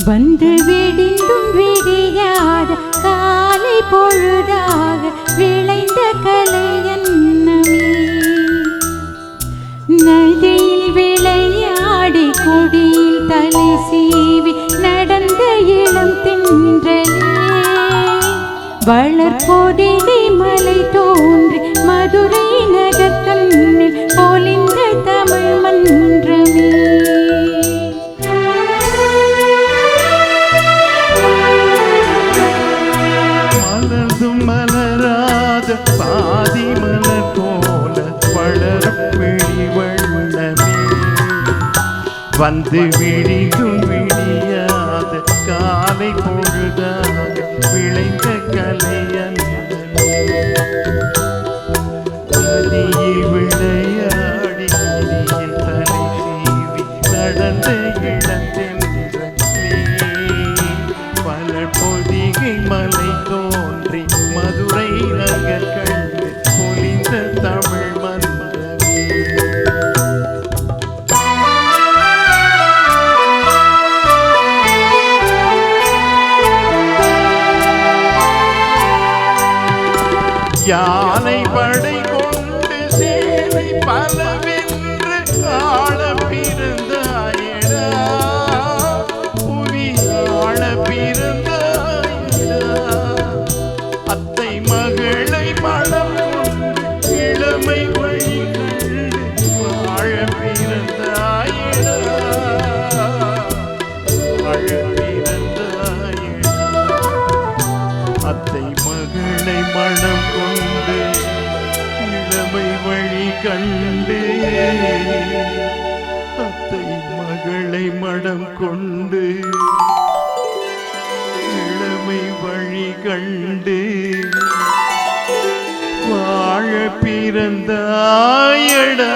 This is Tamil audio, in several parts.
வந்து விடிந்தும் விடியாத காலை பொழுதாக விளைந்த கலை என்னமே. நதியில் விளையாடி கொடியில் தலை சீவி நடந்த இளம் தின்றலே. வளர்பொதிகை மலை தோன்றி மதுரை நகர் கண்ணில் பொலிந்த தமிழ் மன்றமே. மலர்ந்தும் மலராத பாதி மலர் போல வளரும் விழி வண்ணமே. வந்து விழியும் விழியாத காலை பொழுதாக விளைந்த கலையன்னமே. நதியில் விளையாடி நதியில் தலை சீவி நடந்த இளந்தென்றே. வளர்பொதிகை மலை தோன்றி மதுரை நகர் கண்டு பொலிந்த தமிழ் மன்றமே. யானை படை கொண்டு சேனை பலவென்று ஆள பிறந்தாயடா. புவி ஆள பிறந்தாயடா. அத்தை மகளை மனம் இளமை வழி கண்டு வாழ பிறந்தாயடா. வாழ பிறந்தாயடா. அத்தை மகளை மனம் கொண்டு இளமை வழி கண்டு. அத்தை மகளை மனம் கொண்டு இளமை வழி கண்டு வாழ பிறந்தாயடா.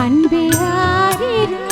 அன்பே ஆரிரோ